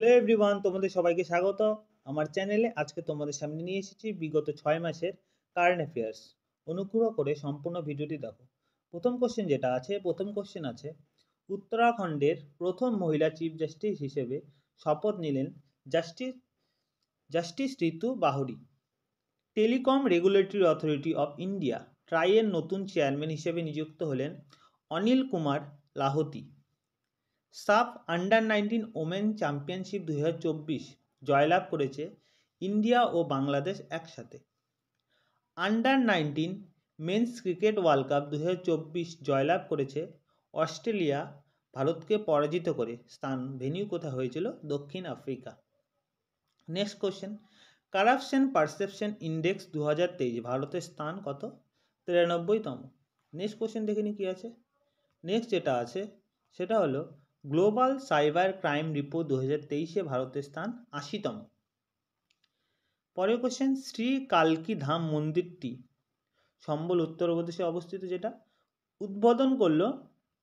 Hello everyone, তোমাদের সবাইকে স্বাগত আমার চ্যানেলে। আজকে তোমাদের সামনে নিয়ে এসেছি বিগত 6 মাসের কারেন্ট অ্যাফেয়ার্স। অনুগ্রহ করে সম্পূর্ণ ভিডিওটি দেখো। প্রথম কোশ্চেন আছে উত্তরাখণ্ডের প্রথম মহিলা চিফ জাস্টিস হিসেবে শপথ নিলেন justice justice Ritu Bahri. Telecom regulatory authority of India ট্রাইয়ের নতুন চেয়ারম্যান হিসেবে নিযুক্ত হলেন অনিল কুমার লাহোতি। সাফ আন্ডার-19 ওমেন চ্যাম্পিয়নশিপ 2024 জয়লাভ করেছে ইন্ডিয়া ও বাংলাদেশ একসাথে। Under-19 men's cricket world cup 2024 জয়লাভ করেছে অস্ট্রেলিয়া ভারতকে পরাজিত করে। ভেন্যু কোথায় হয়েছিল? দক্ষিণ Africa. Next question, corruption perception index 2023 ভারতের স্থান কত? 93তম। নেক্সট কোশ্চেন দেখে নি কি আছে। নেক্সট যেটা আছে সেটা হলো গ্লোবাল সাইবার ক্রাইম রিপোর্ট 2023 ভারতের স্থান 80তম। পরের কোশ্চেন, শ্রী কালকি ধাম মন্দিরটি সম্বল উত্তরপ্রদেশে অবস্থিত, যেটা উদ্বোধন করল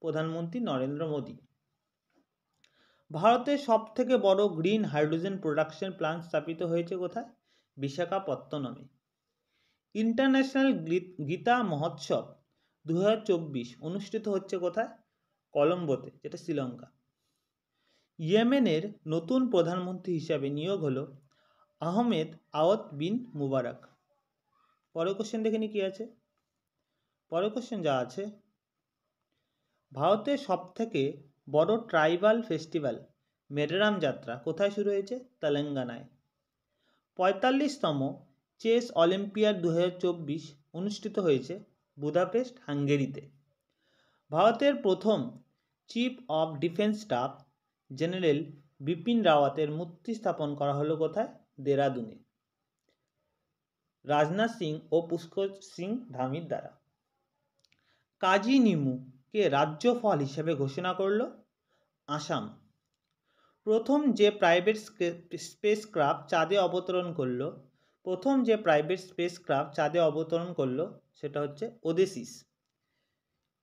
প্রধানমন্ত্রী নরেন্দ্র মোদী। ভারতের সবথেকে বড় গ্রিন হাইড্রোজেন প্রোডাকশন প্ল্যান্ট স্থাপিত হয়েছে কোথায়? বিশাখাপত্তনমে। ইন্টারন্যাশনাল গীতা মহোৎসব 2024 অনুষ্ঠিত হচ্ছে কোথায়? কলম্বোতে, যেটা শ্রীলঙ্কা। ইয়েমেনের নতুন প্রধানমন্ত্রী হিসাবে নিয়োগ হলো আহমেদ আওয়াদ বিন মুবারক। পরের কোশ্চেন দেখে নি কি আছে। পরের কোশ্চেন যা আছে, ভারতের সবথেকে বড় ট্রাইবাল ফেস্টিভ্যাল মেডারাম যাত্রা কোথায় শুরু হয়েছে? তেলেঙ্গানায়। 45তম চেস অলিম্পিয়াড 2024 অনুষ্ঠিত হয়েছে বুদাপেস্ট, হাঙ্গেরিতে। ভারতের প্রথম chief of defence staff general Bipin রাওয়াতের মূর্তি স্থাপন করা হলো কোথায়? দেরাদুনে, রাজনাথ সিং ও পুষ্কর সিং ধামির দ্বারা। কাজী নিমুকে রাজ্য ফল হিসেবে ঘোষণা করল আসাম। প্রথম যে প্রাইভেট স্পেসক্রাফট চাঁদে অবতরণ করলো সেটা হচ্ছে ওদেসিস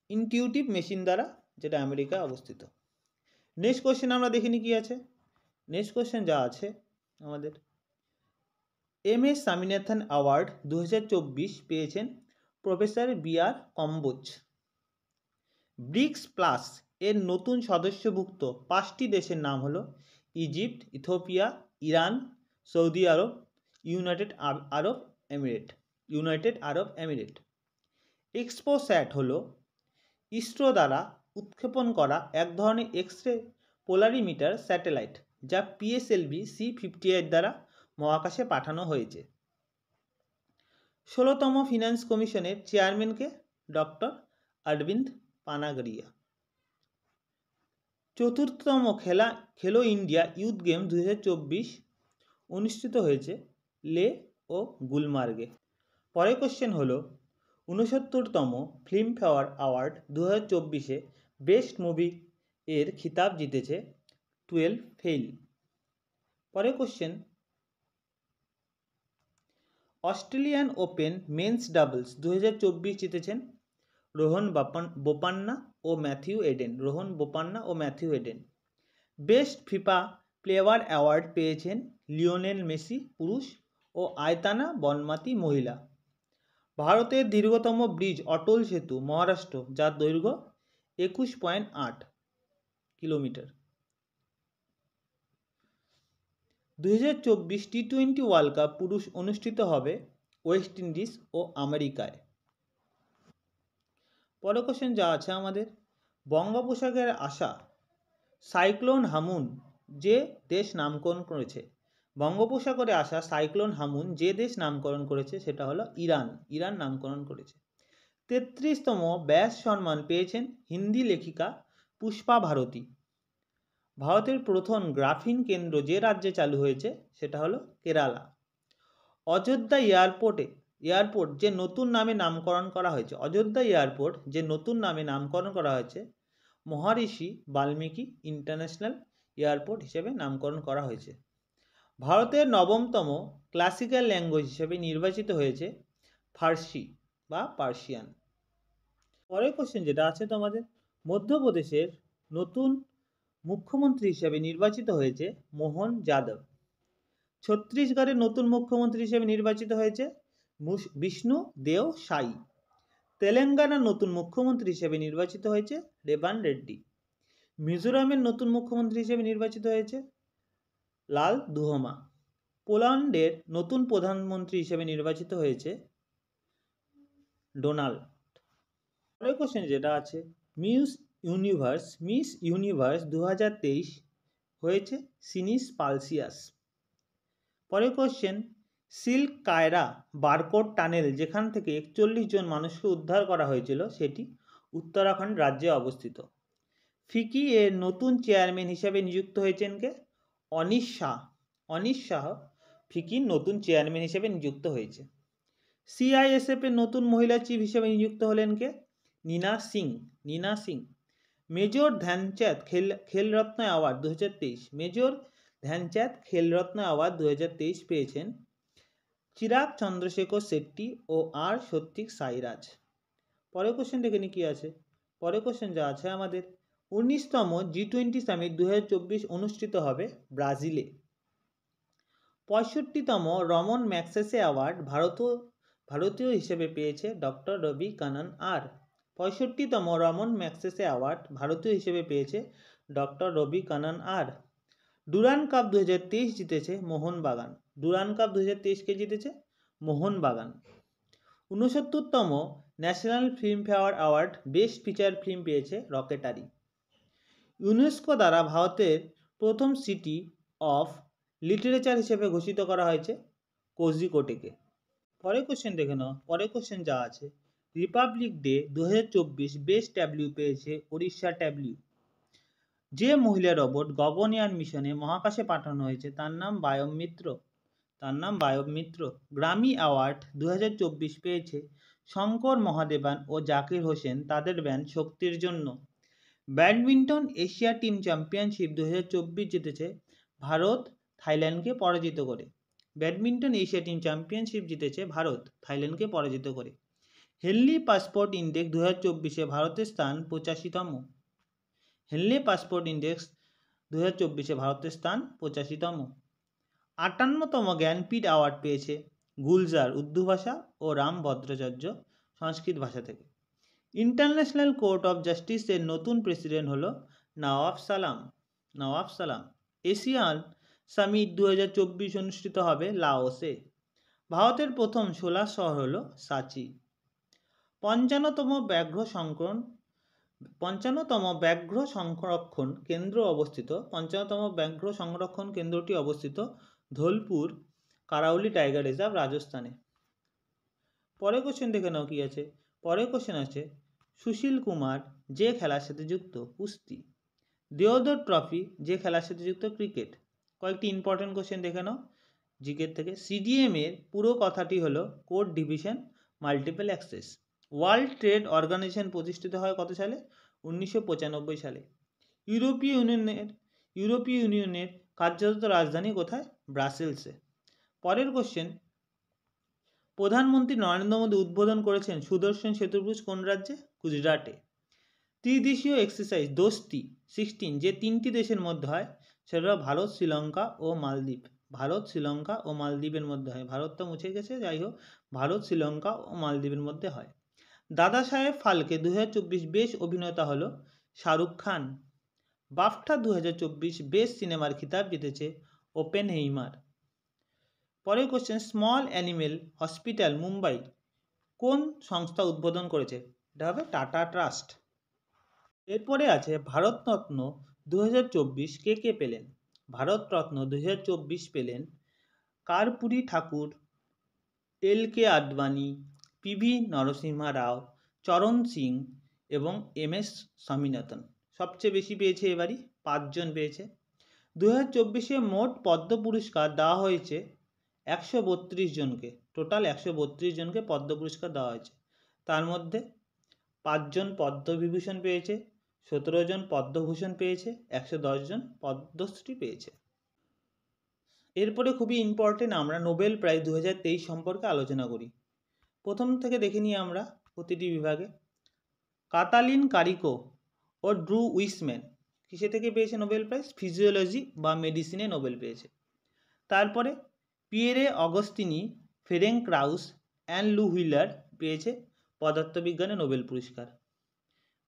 ইনটিউটিভ মেশিন দ্বারা, যেটা আমেরিকায় অবস্থিত। নেক্সট কোশ্চেন আমরা দেখিনি কি আছে। নেক্সট কোশ্চেন যা আছে আমাদের, MS স্বামীনাথন অ্যাওয়ার্ড 2024 পেয়েছেন প্রফেসর BR কম্বোজ। ব্রিক্স প্লাস এর নতুন সদস্যভুক্ত 5টি দেশের নাম হলো ইজিপ্ট, ইথিওপিয়া, ইরান, সৌদি আরব, ইউনাইটেড আরব এমিরেট। এক্সপোস্যাট হলো ইসরো দ্বারা উৎক্ষেপণ করা এক ধরনের এক্স-রে পোলারিমিটার স্যাটেলাইট, যা PSLV C58 দ্বারা মহাকাশে পাঠানো হয়েছে। 16তম ফিনান্স কমিশনের চেয়ারম্যানকে? ডক্টর অরবিন্দ পানাগরিয়া। 4তম খেলো ইন্ডিয়া ইউথ গেম 2024 অনুষ্ঠিত হয়েছে লে ও গুলমার্গে। পরের কোশ্চেন হলো 69তম ফিল্মফেয়ার অ্যাওয়ার্ড 2024 বেস্ট মুভি এর খিতাব জিতেছে 12 ফেইল। পরের question, Australian open men's doubles 2024 জিতেছেন রোহন বোপান্না ও Matthew Ebden. Best FIFA player award পেয়েছেন লিওনেল মেসি পুরুষ ও আয়তানা বনমাতি মহিলা। ভারতের দীর্ঘতম ব্রিজ অটল সেতু মহারাষ্ট্র, যার দৈর্ঘ্য 21.8 কিলোমিটার। 2024 T20 ওয়ার্ল্ড কাপ পুরুষ অনুষ্ঠিত হবে ওয়েস্ট ইন্ডিজ ও আমেরিকায়। পরের কোশ্চেন যা আছে আমাদের, বঙ্গোপসাগরে আসা সাইক্লোন হামুন যে দেশ নামকরণ করেছে, বঙ্গোপসাগরে আসা সাইক্লোন হামুন যে দেশ নামকরণ করেছে সেটা হলো ইরান নামকরণ করেছে। 33তম ব্যাস সম্মান পেয়েছেন হিন্দি লেখিকা পুষ্পা ভারতী। ভারতের প্রথম গ্রাফিন কেন্দ্র যে রাজ্যে চালু হয়েছে সেটা হলো কেরালা। অযোধ্যা এয়ারপোর্ট যে নতুন নামে নামকরণ করা হয়েছে মহর্ষি বাল্মীকি ইন্টারন্যাশনাল এয়ারপোর্ট হিসেবে নামকরণ করা হয়েছে। ভারতের 9তম ক্লাসিক্যাল ল্যাঙ্গুয়েজ হিসেবে নির্বাচিত হয়েছে ফার্সি বা পার্সিয়ান। পরের কোশ্চেন যেটা আছে তোমাদের, মধ্যপ্রদেশের নতুন মুখ্যমন্ত্রী হিসেবে নির্বাচিত হয়েছে মোহন যাদব। ছত্তিশগড়ের নতুন মুখ্যমন্ত্রী হিসেবে নির্বাচিত হয়েছে বিষ্ণু দেও সাই। তেলেঙ্গানার নতুন মুখ্যমন্ত্রী হিসেবে নির্বাচিত হয়েছে রেবান রেড্ডি। মিজোরামের নতুন মুখ্যমন্ত্রী হিসেবে নির্বাচিত হয়েছে লাল দুহমা। পোল্যান্ডের নতুন প্রধানমন্ত্রী হিসেবে নির্বাচিত হয়েছে ডোনাল্ড। পরের কোশ্চেন যেটা আছে, মিস ইউনিভার্স 2023 হয়েছে সিনিস পালসিয়াস। পরের question, silk Kiara barcode tunnel যেখান থেকে 41 জন মানুষকে উদ্ধার করা হয়েছিল সেটি উত্তরাখণ্ড রাজ্যে অবস্থিত। ফিকি এর নতুন চেয়ারম্যান হিসেবে নিযুক্ত হয়েছেন কে? অনিশ শাহ ফিকির নতুন চেয়ারম্যান হিসেবে নিযুক্ত হয়েছে। সিআইএসএফ এর নতুন মহিলা চিফ হিসেবে নিযুক্ত হলেন কে? Nina Singh. Major Dhyan Chand Khel Ratna award 2023 major Dhyan Chand Khel Ratna award 2023 পেয়েছেন চিরাগ চন্দ্রশেখর শেট্টি ও আর সত্যিক সাইরাজ। পরের কোশ্চেন দেখে নি কি আছে। পরের কোশ্চেন যা আছে আমাদের, 19তম G20 সামিট 2024 অনুষ্ঠিত হবে ব্রাজিলে। 65তম রমন ম্যাগসেসে অ্যাওয়ার্ড ভারতীয় হিসেবে পেয়েছে ডক্টর রবি কানান আর। 65তম রমন ম্যাগসেসে অ্যাওয়ার্ড ভারতীয় হিসেবে পেয়েছে doctor Ravi Kannan R. Durand cup 2023 জিতেছে মোহনবাগান। ডুরান্ড কাপ 2023 কে জিতেছে মোহনবাগান। 69তম national Filmfare award best feature film পেয়েছে রকেটারি। ইউনেস্কো দ্বারা ভারতের প্রথম সিটি অফ লিটারেচার হিসেবে ঘোষিত করা হয়েছে কোজিকোটেকে। পরের কোশ্চেন দেখে নাও। পরের কোশ্চেন যা আছে, রিপাবলিক ডে 2024 বেস্ট ট্যাবলিউ পেয়েছে ওড়িশা ট্যাবলিউ। যে মহিলা রোবট গগনয়ান মিশনে মহাকাশে পাঠানো হয়েছে তার নাম বায়ব মিত্র। গ্রামি অ্যাওয়ার্ড 2024 পেয়েছে শঙ্কর মহাদেবান ও জাকির হোসেন তাদের ব্যান্ড শক্তির জন্য। ব্যাডমিন্টন এশিয়া টিম চ্যাম্পিয়নশিপ 2024 জিতেছে ভারত থাইল্যান্ডকে পরাজিত করে। ব্যাডমিন্টন এশিয়া টিম চ্যাম্পিয়নশিপ জিতেছে ভারত থাইল্যান্ডকে পরাজিত করে। হেনলি পাসপোর্ট ইন্ডেক্স 2024 ভারতের স্থান 85তম। হেনলি পাসপোর্ট ইন্ডেক্স 2024 ভারতের স্থান 85তম। 58তম জ্ঞানপীঠ অ্যাওয়ার্ড পেয়েছে গুলজার উর্দু ভাষা ও রাম ভদ্রাচার্য সংস্কৃত ভাষা থেকে। ইন্টারন্যাশনাল কোর্ট অফ জাস্টিসের নতুন প্রেসিডেন্ট হলো নওয়াব সালাম। এশিয়ান সামিট 2024 অনুষ্ঠিত হবে লাওসে। ভারতের প্রথম সোলার শহর হলো সাচি। 55তম ব্যাঘ্র সংরক্ষণ কেন্দ্র অবস্থিত। 55তম ব্যাঘ্র সংরক্ষণ কেন্দ্রটি অবস্থিত ধোলপুর কারাউলি টাইগার রিজার্ভ, রাজস্থানে। পরের কোশ্চেন দেখে নাও কি আছে। পরের কোশ্চেন আছে, সুশীল কুমার যে খেলার সাথে যুক্ত কুস্তি। দেওধর ট্রফি যে খেলার সাথে যুক্ত ক্রিকেট। কয়েকটি ইম্পর্টেন্ট কোশ্চেন দেখে নাও জিকের থেকে। সিডিএম এর পুরো কথাটি হলো code division multiple access. World Trade Organization প্রতিষ্ঠিত হয় কত সালে? 1995 সালে। ইউরোপীয় ইউনিয়নের কার্যরত রাজধানী কোথায়? ব্রাসেলসে। পরের কোশ্চেন, প্রধানমন্ত্রী নরেন্দ্র মোদী উদ্বোধন করেছেন সুদর্শন সেতুব্রুজ কোন রাজ্যে? গুজরাটে। ত্রিদেশীয় এক্সারসাইজ দোস্তি 16 যে 3টি দেশের মধ্যে হয় সেটা ভারত, শ্রীলঙ্কা ও মালদ্বীপ। ভারত, শ্রীলঙ্কা ও মালদ্বীপের মধ্যে হয়। ভারত তো মুছে গেছে, যাই হোক ভারত, শ্রীলঙ্কা ও মালদ্বীপের মধ্যে হয়। দাদা সাহেব ফালকে 2024 বেস্ট অভিনেতা হলো শাহরুখ খান। বাফটা 2024 বেস্ট সিনেমার খিতাব জিতেছে ওপেনহেইমার। পরের question, small animal hospital Mumbai কোন সংস্থা উদ্বোধন করেছে? এটা হবে টাটা ট্রাস্ট। এরপরে আছে ভারতরত্ন 2024 কে পেলেন? ভারতরত্ন 2024 পেলেন কার্পুরী ঠাকুর, LK আডবাণী, PV নরসিংহা রাও, চরণ সিং এবং MS স্বামীনাথন। সবচেয়ে বেশি পেয়েছে এবারই 5 জন পেয়েছে। 2024 মোট পদ্ম পুরস্কার দেওয়া হয়েছে 132 জনকে। টোটাল 132 জনকে পদ্ম পুরস্কার দেওয়া হয়েছে। তার মধ্যে 5 জন পদ্মবিভূষণ পেয়েছে, 17 জন পদ্মভূষণ পেয়েছে, 110 জন পদ্মশ্রী পেয়েছে। এরপরে খুবই ইম্পর্টেন্ট, আমরা নোবেল প্রাইজ 2023 সম্পর্কে আলোচনা করি। প্রথম থেকে দেখে নিই আমরা প্রতিটি বিভাগে। কাতালিন কারিকো ও ড্রু উইসম্যান কিসে থেকে পেয়েছে নোবেল প্রাইজ? ফিজিওলজি বা মেডিসিনে নোবেল পেয়েছে। তারপরে পিয়েরে অগস্তিনি, ফেরেঙ্ক রাউস, অ্যান লু হুইলার পেয়েছে পদার্থবিজ্ঞানে নোবেল পুরস্কার।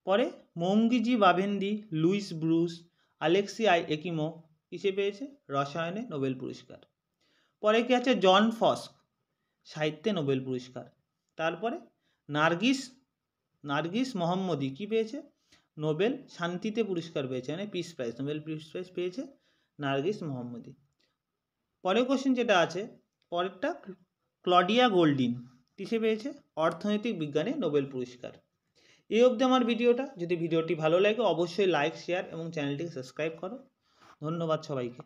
পরে মৌঙ্গিজি বাভেন্দি, লুইস ব্রুস, আলেক্সি একিমো কিসে পেয়েছে? রসায়নে নোবেল পুরস্কার। পরে কি আছে? জন ফস্ক, সাহিত্যে নোবেল পুরস্কার। তারপরে নার্গিস মোহাম্মদি কি পেয়েছে? নোবেল শান্তিতে পুরস্কার পেয়েছে, মানে peace prize, Nobel peace prize পেয়েছে নার্গিস মোহাম্মদি। পরের কোশ্চেন যেটা আছে, পরেরটা ক্লডিয়া গোল্ডিন কিসে পেয়েছে? অর্থনৈতিক বিজ্ঞানে নোবেল পুরস্কার। এই অবধি আমার ভিডিওটা। যদি ভিডিওটি ভালো লাগে অবশ্যই লাইক, শেয়ার এবং চ্যানেলটিকে সাবস্ক্রাইব করো। ধন্যবাদ সবাইকে।